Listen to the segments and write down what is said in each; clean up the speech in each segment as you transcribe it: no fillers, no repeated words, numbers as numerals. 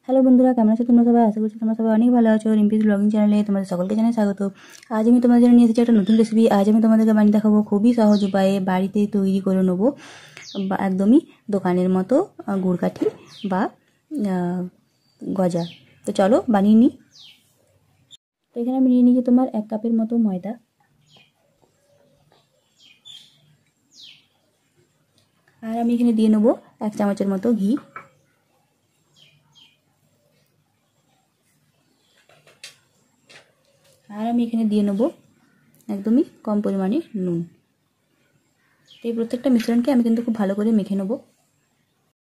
Hello বন্ধুরা, কেমন আছো তোমরা সবাই? আশা করছি তোমরা সবাই অনেক ভালো আছো। রিম্পিস ব্লগিং চ্যানেলে তোমাদের সকলকে জানাই স্বাগত। আজ আমি তোমাদের জন্য নিয়ে এসেছি একটা নতুন রেসিপি। আজ আমি তোমাদেরকে বানিয়ে দেখাবো খুবই সহজ উপায়ে বাড়িতে তৈরি করে নেবো একদমই দোকানের মতো গুড়কাঠি বা গজা। তো চলো বানিয়ে নিই। তো এখানে আমি নিয়ে নিয়েছি তোমার 1 কাপের মতো ময়দা, আর আমি এখানে দিয়ে নেবো 1 চামচের মতো ঘি, আর আমি এখানে দিয়ে নেবো একদমই কম পরিমাণে নুন। তো এই প্রত্যেকটা মিশ্রণকে আমি কিন্তু খুব ভালো করে মেখে নেবো।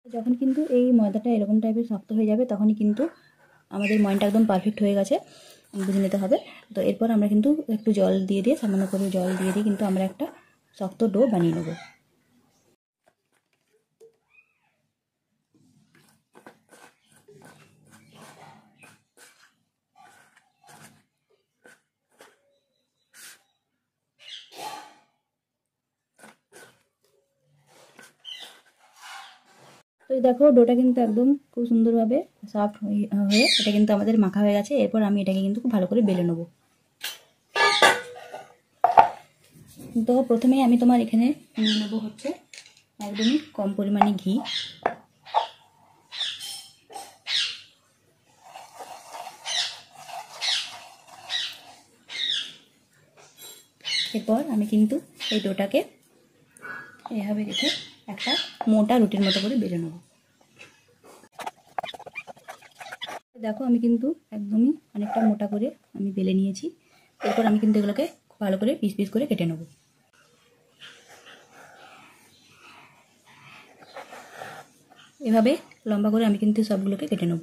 যখন কিন্তু এই ময়দাটা এরকম টাইপের শক্ত হয়ে যাবে তখনই কিন্তু আমাদের ময়নটা একদম পারফেক্ট হয়ে গেছে, বুঝে নিতে হবে। তো এরপর আমরা কিন্তু একটু জল দিয়ে সামান্য করে জল দিয়ে কিন্তু আমরা একটা শক্ত ডো বানিয়ে নেবো। তো দেখো ডোটা কিন্তু একদম খুব সুন্দরভাবে সফট হয়ে এটা কিন্তু আমাদের মাখা হয়ে গেছে। এরপর আমি এটাকে কিন্তু খুব ভালো করে বেলে নেবো। তো প্রথমেই আমি তোমার এখানে নিয়ে নেবো হচ্ছে একদমই কম পরিমাণে ঘি, এরপর আমি কিন্তু এই ডোটাকে এভাবে রেখে একটা মোটা রুটির মতো করে বেলে নেব। দেখো আমি কিন্তু একদমই অনেকটা মোটা করে আমি বেলে নিয়েছি। এরপর আমি কিন্তু এগুলোকে ভালো করে পিস পিস করে কেটে নেব। এভাবে লম্বা করে আমি কিন্তু সবগুলোকে কেটে নেব।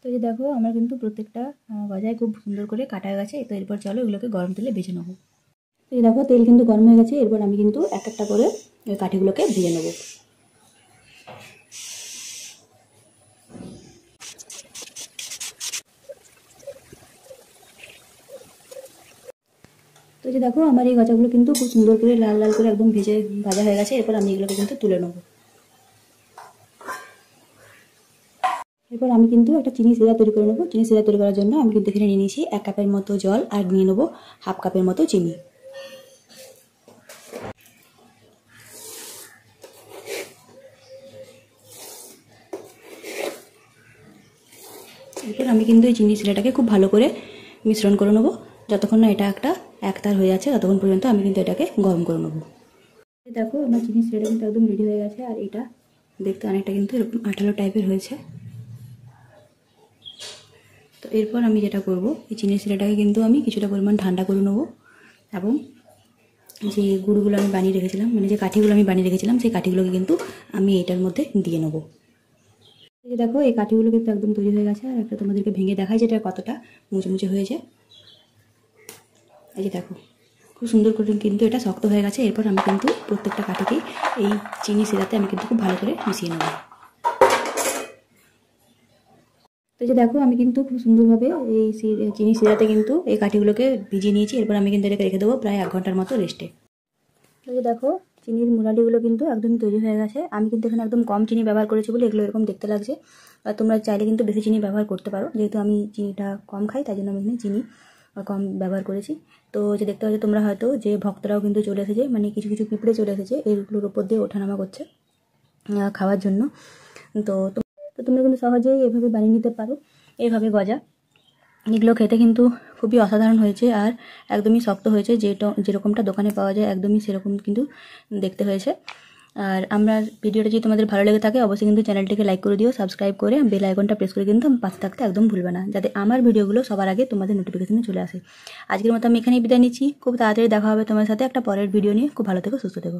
তো এই দেখো আমার কিন্তু প্রত্যেকটা গজায় খুব সুন্দর করে কাটা গেছে। তো এরপর চলো এগুলোকে গরম তেলে ভেজে নেবো। তো এই দেখো তেল কিন্তু গরম হয়ে গেছে। এরপর আমি কিন্তু এক একটা করে ওই কাঠিগুলোকে ভেজে নেব। তো এই দেখো আমার এই গজাগুলো কিন্তু খুব সুন্দর করে লাল লাল করে একদম ভাজা হয়ে গেছে। এরপর আমি এগুলোকে কিন্তু তুলে নেব। এরপর আমি কিন্তু একটা চিনি সিরা তৈরি করে নেবো। চিনি সিরা তৈরি করার জন্য আমি কিন্তু এখানে নিয়ে নিয়েছি 1 কাপের মতো জল, আর নিয়ে নেবো 1/2 কাপের মতো চিনি। এরপর আমি কিন্তু এই চিনি সিরাটাকে খুব ভালো করে মিশ্রণ করে নেবো। যতক্ষণ না এটা একটা একতার হয়ে যাচ্ছে ততক্ষণ পর্যন্ত আমি কিন্তু এটাকে গরম করে নেবো। দেখো আমার চিনি সিরাটা কিন্তু একদম রেডি হয়ে গেছে, আর এটা দেখতে অনেকটা কিন্তু এরকম আঠালো টাইপের হয়েছে। তো এরপর আমি যেটা করব, এই চিনি সিরাটাকে কিন্তু আমি কিছুটা পরিমাণ ঠান্ডা করে নেবো, এবং যে গুড়গুলো আমি বানিয়ে রেখেছিলাম, মানে যে কাঠিগুলো আমি বানিয়ে রেখেছিলাম, সেই কাঠিগুলোকে কিন্তু আমি এটার মধ্যে দিয়ে নেবো। এই দেখো এই কাঠিগুলো কিন্তু একদম তৈরি হয়ে গেছে, আর একটা তোমাদেরকে ভেঙে দেখায় যেটা কতটা মুচমুচে হয়েছে। এই যে দেখো খুব সুন্দর করে কিন্তু এটা শক্ত হয়ে গেছে। এরপর আমি কিন্তু প্রত্যেকটা কাঠিকেই এই চিনি সিরাতে আমি কিন্তু খুব ভালো করে মিশিয়ে নেব। তো যে দেখো আমি কিন্তু খুব সুন্দরভাবে এই চিনি সিরাতে কিন্তু এই কাঠিগুলোকে ভিজিয়ে নিয়েছি। এরপর আমি কিন্তু এটাকে রেখে দেবো প্রায় 1 ঘন্টার মতো রেস্টে। তো যে দেখো চিনির মুরালিগুলো কিন্তু একদম তৈরি হয়ে গেছে। আমি কিন্তু এখানে একদম কম চিনি ব্যবহার করেছি বলে এগুলো এরকম দেখতে লাগছে। আর তোমরা চাইলে কিন্তু বেশি চিনি ব্যবহার করতে পারো। যেহেতু আমি চিনিটা কম খাই তাই জন্য আমি এখানে চিনি কম ব্যবহার করেছি। তো যে দেখতে পাচ্ছ তোমরা হয়তো যে ভক্তরাও কিন্তু চলে এসেছে, মানে কিছু কিছু পিঁপড়ে চলে এসেছে এইগুলোর উপর দিয়ে ওঠানামা করছে খাওয়ার জন্য। তো তোমরা কিন্তু সহজেই এভাবে বানিয়ে নিতে পারো, এইভাবে গজা। এগুলো খেতে কিন্তু খুবই অসাধারণ হয়েছে, আর একদমই শক্ত হয়েছে, যেরকমটা দোকানে পাওয়া যায় একদমই সেরকম কিন্তু দেখতে হয়েছে। আর আমার ভিডিওটা যদি তোমাদের ভালো লেগে থাকে অবশ্যই কিন্তু চ্যানেলটিকে লাইক করে দিও, সাবস্ক্রাইব করে বেল আইকনটা প্রেস করে কিন্তু পাশে থাকতে একদম ভুলবে না, যাতে আমার ভিডিওগুলো সবার আগে তোমাদের নোটিফিকেশনে চলে আসে। আজকের মতো আমি এখানেই বিদায় নিচ্ছি। খুব তাড়াতাড়ি দেখা হবে তোমার সাথে একটা পরের ভিডিও নিয়ে। খুব ভালো থেকো, সুস্থ থেকো।